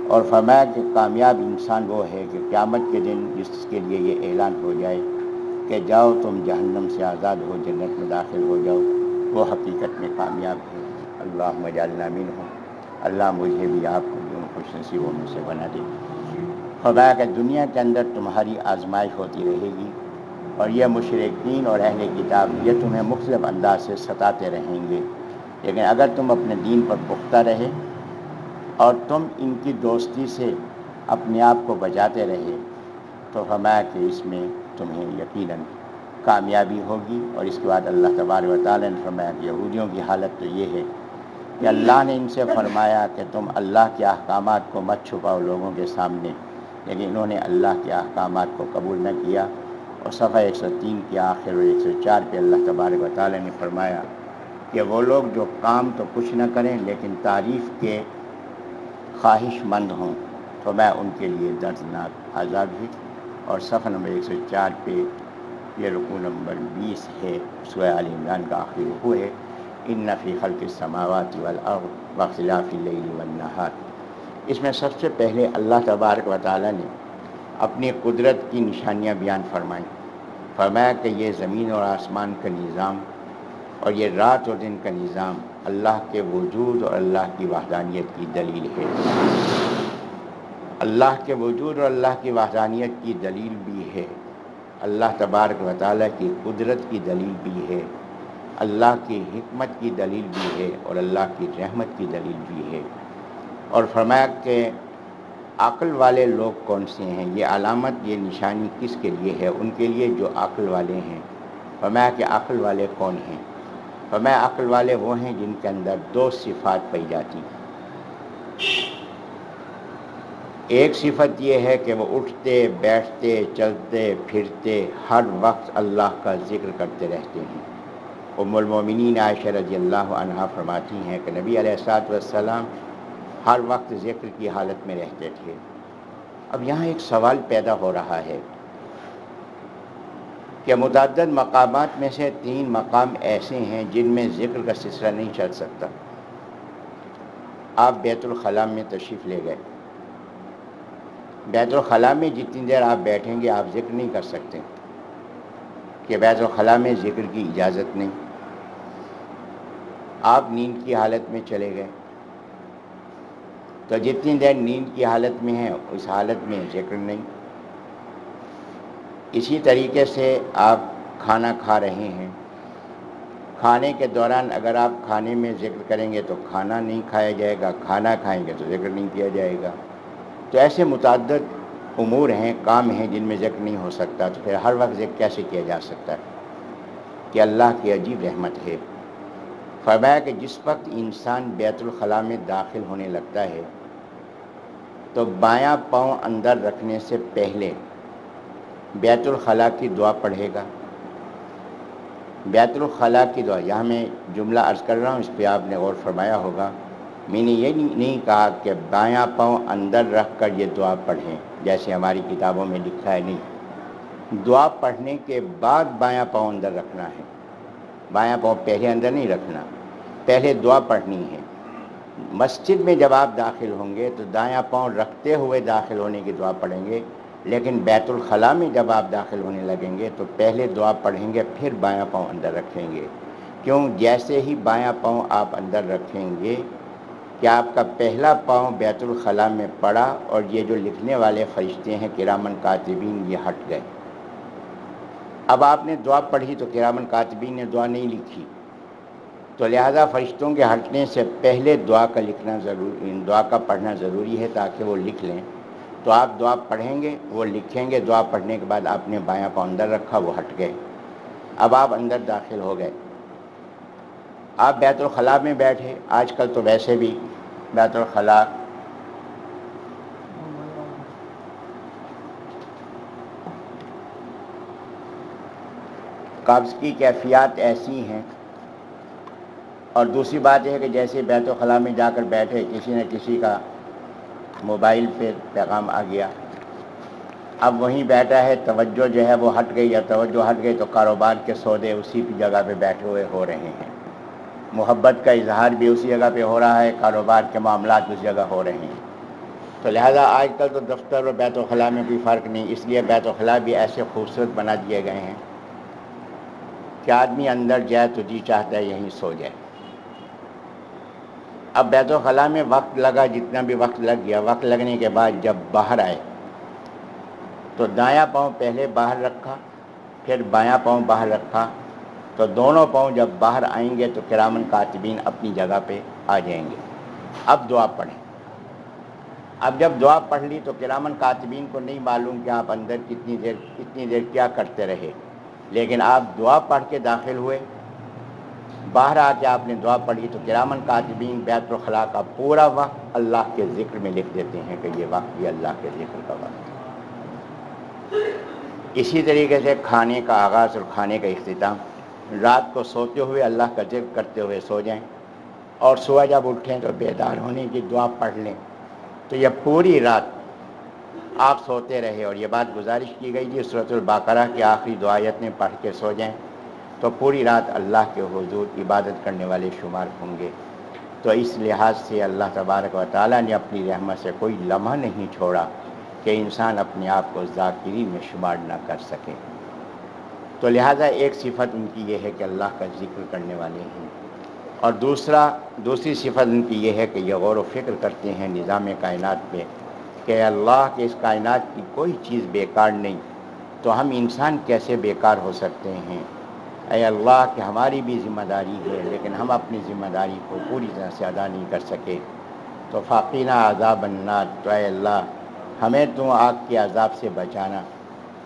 اور فرمایا کہ کامیاب انسان وہ ہے کہ قیامت کے دن جس کے لیے یہ اعلان ہو جائے کہ جاؤ تم جہنم سے آزاد ہو، جنت میں داخل ہو جاؤ، وہ حقیقت میں کامیاب ہے۔ اللہم اجعلنا منہم، اللہ مجھے بھی آپ کو بھی ان خوش نصیبوں میں سے بنا دے۔ خدا کہ دنیا کے اندر تمہاری آزمائش ہوتی رہے گی، اور یہ مشرکین اور اہل کتاب یہ تمہیں مختلف انداز سے ستاتے رہیں گے، لیکن اگر تم اپنے دین پر پختہ رہے اور تم ان کی دوستی سے اپنے آپ کو بچاتے رہے تو فرمایا کہ اس میں تمہیں یقیناً کامیابی ہوگی۔ اور اس کے بعد اللہ تبارک و تعالیٰ نے فرمایا کہ یہودیوں کی حالت تو یہ ہے کہ اللہ نے ان سے فرمایا کہ تم اللہ کے احکامات کو مت چھپاؤ لوگوں کے سامنے، لیکن انہوں نے اللہ کے احکامات کو قبول نہ کیا۔ اور صفحہ 103 کے آخر اور 104 پہ اللہ تبارک و تعالیٰ نے فرمایا کہ وہ لوگ جو کام تو کچھ نہ کریں لیکن تعریف کے خواہش مند ہوں تو میں ان کے لیے دردناک عذاب ہے۔ اور صفحہ نمبر 104 پہ یہ رکوع نمبر 20 ہے، سورہ آل عمران کا آخری رکوع ہے۔ ان فی خلق السماوات والارض واختلاف اللیل والنہار، اس میں سب سے پہلے اللہ تبارک و تعالیٰ نے اپنی قدرت کی نشانیاں بیان فرمائیں۔ فرمایا کہ یہ زمین اور آسمان کا نظام اور یہ رات اور دن کا نظام اللہ کے وجود اور اللہ کی وحدانیت کی دلیل ہے۔ اللہ کے وجود اور اللہ کی وحدانیت کی دلیل بھی ہے، اللہ تبارک و تعالیٰ کی قدرت کی دلیل بھی ہے، اللہ کی حکمت کی دلیل بھی ہے، اور اللہ کی رحمت کی دلیل بھی ہے۔ اور فرمایا کہ عقل والے لوگ کون سے ہیں، یہ علامت، یہ نشانی کس کے لیے ہے؟ ان کے لیے جو عقل والے ہیں، فرمایا کہ عقل والے کون ہیں؟ فرمایا عقل والے وہ ہیں جن کے اندر دو صفات پائی جاتی ہیں۔ ایک صفت یہ ہے کہ وہ اٹھتے بیٹھتے چلتے پھرتے ہر وقت اللہ کا ذکر کرتے رہتے ہیں۔ ام المومنین عائشہ رضی اللہ عنہا فرماتی ہیں کہ نبی علیہ الصلوۃ والسلام ہر وقت ذکر کی حالت میں رہتے تھے۔ اب یہاں ایک سوال پیدا ہو رہا ہے کہ متعدد مقامات میں سے 3 مقام ایسے ہیں جن میں ذکر کا سلسلہ نہیں چل سکتا۔ آپ بیت الخلاء میں تشریف لے گئے، بیت الخلاء میں جتنی دیر آپ بیٹھیں گے آپ ذکر نہیں کر سکتے، کہ بیت الخلاء میں ذکر کی اجازت نہیں۔ آپ نیند کی حالت میں چلے گئے تو جتنی دیر نیند کی حالت میں ہے اس حالت میں ذکر نہیں۔ اسی طریقے سے آپ کھانا کھا رہے ہیں، کھانے کے دوران اگر آپ کھانے میں ذکر کریں گے تو کھانا نہیں کھایا جائے گا، کھانا کھائیں گے تو ذکر نہیں کیا جائے گا۔ تو ایسے متعدد امور ہیں، کام ہیں جن میں ذکر نہیں ہو سکتا، تو پھر ہر وقت ذکر کیسے کیا جا سکتا ہے؟ کہ اللہ کی عجیب رحمت ہے۔ فرمایا کہ جس وقت انسان بیت الخلاء میں داخل ہونے لگتا ہے تو بایاں پاؤں اندر رکھنے سے پہلے بیت الخلاء کی دعا پڑھے گا۔ بیت الخلاء کی دعا، یہاں میں جملہ عرض کر رہا ہوں، اس پہ آپ نے غور فرمایا ہوگا، میں نے یہ نہیں کہا کہ بایاں پاؤں اندر رکھ کر یہ دعا پڑھیں جیسے ہماری کتابوں میں لکھا ہے، نہیں، دعا پڑھنے کے بعد بایاں پاؤں اندر رکھنا ہے، بایاں پاؤں پہلے اندر نہیں رکھنا، پہلے دعا پڑھنی ہے۔ مسجد میں جب آپ داخل ہوں گے تو دایاں پاؤں رکھتے ہوئے داخل ہونے کی دعا پڑھیں گے، لیکن بیت الخلاء میں جب آپ داخل ہونے لگیں گے تو پہلے دعا پڑھیں گے پھر بایاں پاؤں اندر رکھیں گے۔ کیوں؟ جیسے ہی بایاں پاؤں آپ اندر رکھیں گے کہ آپ کا پہلا پاؤں بیت الخلاء میں پڑا اور یہ جو لکھنے والے فرشتے ہیں کرامن کاتبین یہ ہٹ گئے۔ اب آپ نے دعا پڑھی تو کرامن کاتبین نے دعا نہیں لکھی، تو لہذا فرشتوں کے ہٹنے سے پہلے دعا کا لکھنا ضروری، دعا کا پڑھنا ضروری ہے تاکہ وہ لکھ لیں۔ تو آپ دعا پڑھیں گے، وہ لکھیں گے، دعا پڑھنے کے بعد آپ نے بایاں پاؤں اندر رکھا، وہ ہٹ گئے۔ اب آپ اندر داخل ہو گئے، آپ بیت الخلاء میں بیٹھے۔ آج کل تو ویسے بھی بیت الخلاء قبض کی کیفیات ایسی ہیں، اور دوسری بات یہ ہے کہ جیسے بیت الخلاء میں جا کر بیٹھے کسی نہ کسی کا موبائل پہ پیغام آ گیا، اب وہیں بیٹھا ہے، توجہ جو ہے وہ ہٹ گئی، یا توجہ ہٹ گئی تو کاروبار کے سودے اسی جگہ پہ بیٹھے ہوئے ہو رہے ہیں، محبت کا اظہار بھی اسی جگہ پہ ہو رہا ہے، کاروبار کے معاملات اس جگہ ہو رہے ہیں۔ تو لہذا آج کل تو دفتر اور بیت الخلاء میں کوئی فرق نہیں، اس لیے بیت الخلاء بھی ایسے خوبصورت بنا دیے گئے ہیں کہ آدمی اندر جائے تو جی چاہتا ہے یہیں سو جائے۔ اب بیت الخلاء میں وقت لگا، جتنا بھی وقت لگ گیا، وقت لگنے کے بعد جب باہر آئے تو دایاں پاؤں پہلے باہر رکھا، پھر بایاں پاؤں باہر رکھا، تو دونوں پاؤں جب باہر آئیں گے تو کرامن کاتبین اپنی جگہ پہ آ جائیں گے۔ اب دعا پڑھیں۔ اب جب دعا پڑھ لی تو کرامن کاتبین کو نہیں معلوم کہ آپ اندر کتنی دیر کیا کرتے رہے، لیکن آپ دعا پڑھ کے داخل ہوئے، باہر آ کے آپ نے دعا پڑھی تو کرامن کاتبین بیت الخلاء کا پورا وقت اللہ کے ذکر میں لکھ دیتے ہیں کہ یہ وقت بھی اللہ کے ذکر کا وقت ہے۔ اسی طریقے سے کھانے کا آغاز اور کھانے کا اختتام، رات کو سوتے ہوئے اللہ کا ذکر کرتے ہوئے سو جائیں، اور صبح جب اٹھیں تو بیدار ہونے کی دعا پڑھ لیں، تو یہ پوری رات آپ سوتے رہے۔ اور یہ بات گزارش کی گئی تھی سورۃ البقرہ کی آخری 2 آیتیں پڑھ کے سو جائیں تو پوری رات اللہ کے حضور عبادت کرنے والے شمار ہوں گے۔ تو اس لحاظ سے اللہ تبارک و تعالیٰ نے اپنی رحمت سے کوئی لمحہ نہیں چھوڑا کہ انسان اپنے آپ کو ذاکرین میں شمار نہ کر سکے۔ تو لہذا ایک صفت ان کی یہ ہے کہ اللہ کا ذکر کرنے والے ہیں، اور دوسری صفت ان کی یہ ہے کہ یہ غور و فکر کرتے ہیں نظام کائنات پہ کہ اللہ کے اس کائنات کی کوئی چیز بیکار نہیں، تو ہم انسان کیسے بیکار ہو سکتے ہیں؟ اے اللہ کہ ہماری بھی ذمہ داری ہے لیکن ہم اپنی ذمہ داری کو پوری طرح سے ادا نہیں کر سکے۔ تو فاقینا عذاب النار، تو اے اللہ ہمیں تو آگ کے عذاب سے بچانا،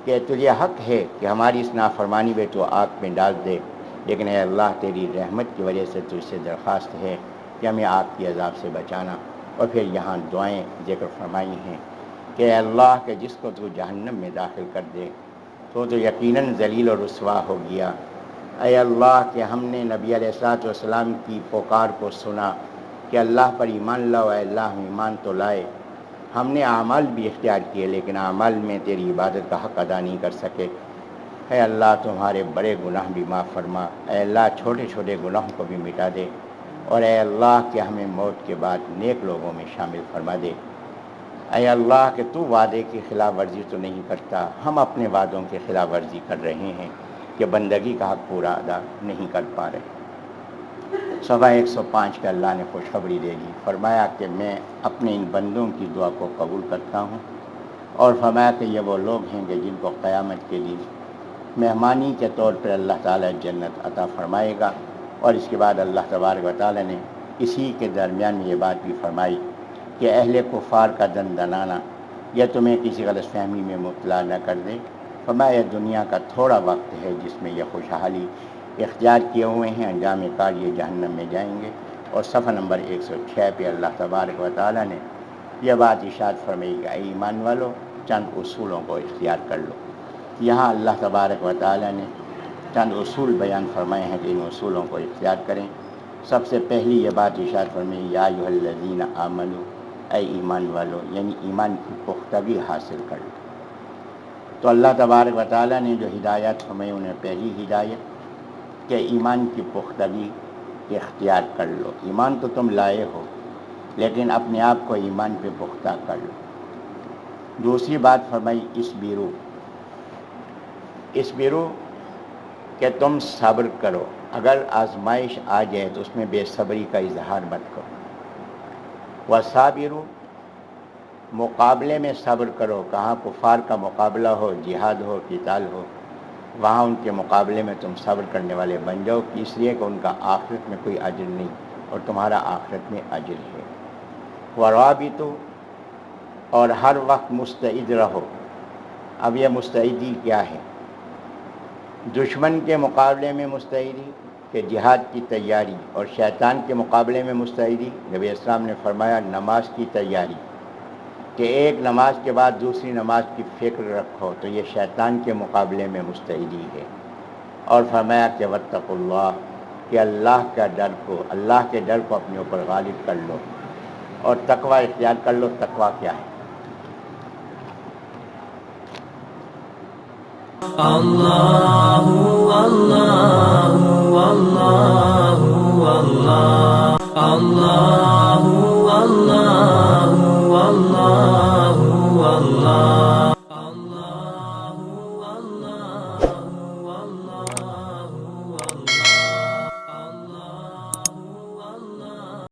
کہ تجھے حق ہے کہ ہماری اس نافرمانی میں تو آگ میں ڈال دے، لیکن اے اللہ تیری رحمت کی وجہ سے تجھ سے درخواست ہے کہ ہمیں آگ کی عذاب سے بچانا۔ اور پھر یہاں دعائیں ذکر فرمائی ہیں کہ اے اللہ کہ جس کو تو جہنم میں داخل کر دے تو یقیناً ذلیل و رسوا ہو گیا۔ اے اللہ کہ ہم نے نبی علیہ الصلوۃ والسلام کی پکار کو سنا کہ اللہ پر ایمان لاؤ، اے اللہ ہم ایمان تو لائے، ہم نے اعمال بھی اختیار کیے لیکن اعمال میں تیری عبادت کا حق ادا نہیں کر سکے۔ اے اللہ تمہارے بڑے گناہ بھی معاف فرما، اے اللہ چھوٹے چھوٹے گناہوں کو بھی مٹا دے، اور اے اللہ کہ ہمیں موت کے بعد نیک لوگوں میں شامل فرما دے۔ اے اللہ کہ تو وعدے کی خلاف ورزی تو نہیں کرتا، ہم اپنے وعدوں کی خلاف ورزی کر رہے ہیں کہ بندگی کا حق پورا ادا نہیں کر پا رہے۔ صفحہ 105 پہ اللہ نے خوشخبری دے دی، فرمایا کہ میں اپنے ان بندوں کی دعا کو قبول کرتا ہوں، اور فرمایا کہ یہ وہ لوگ ہیں کہ جن کو قیامت کے دن مہمانی کے طور پر اللہ تعالیٰ جنت عطا فرمائے گا۔ اور اس کے بعد اللہ تبارک و تعالیٰ نے اسی کے درمیان میں یہ بات بھی فرمائی کہ اہل کفار کا دندنانا یہ تمہیں کسی غلط فہمی میں مبتلا نہ کر دے، فرمایا دنیا کا تھوڑا وقت ہے جس میں یہ خوشحالی اختیار کیے ہوئے ہیں، انجام کار یہ جہنم میں جائیں گے۔ اور صفحہ نمبر 106 پہ اللہ تبارک و تعالیٰ نے یہ بات ارشاد فرمائی کہ اے ایمان والو چند اصولوں کو اختیار کر لو۔ یہاں اللہ تبارک و تعالیٰ نے چند اصول بیان فرمائے ہیں کہ ان اصولوں کو اختیار کریں۔ سب سے پہلی یہ بات ارشاد فرمائی یا ایھا الذین آمنو، اے ایمان والو، یعنی ایمان کی پختگی حاصل کر لو۔ تو اللہ تبارک و تعالیٰ نے جو ہدایت فرمائی انہیں پہلی ہدایت کہ ایمان کی پختگی اختیار کر لو۔ ایمان تو تم لائے ہو لیکن اپنے آپ کو ایمان پہ پختہ کر لو۔ دوسری بات فرمائی اسبرو کہ تم صبر کرو، اگر آزمائش آ جائے تو اس میں بے صبری کا اظہار مت کرو۔ وصابروا، مقابلے میں صبر کرو، کہاں کفار کا مقابلہ ہو، جہاد ہو، قتال ہو، وہاں ان کے مقابلے میں تم صبر کرنے والے بن جاؤ، اس لیے کہ ان کا آخرت میں کوئی اجر نہیں اور تمہارا آخرت میں اجر ہے۔ ورابطوا، اور ہر وقت مستعد رہو۔ اب یہ مستعدی کیا ہے؟ دشمن کے مقابلے میں مستعدی کہ جہاد کی تیاری، اور شیطان کے مقابلے میں مستعدی نبی اسلام نے فرمایا نماز کی تیاری، کہ ایک نماز کے بعد دوسری نماز کی فکر رکھو، تو یہ شیطان کے مقابلے میں مستعدی ہے۔ اور فرمایا کہ واتقوا اللہ، کہ اللہ کے ڈر کو اپنے اوپر غالب کر لو اور تقوی اختیار کر لو۔ تقوی کیا ہے؟ اللہ اللہ اللہ اللہ اللہ اللہ اللہ اللہ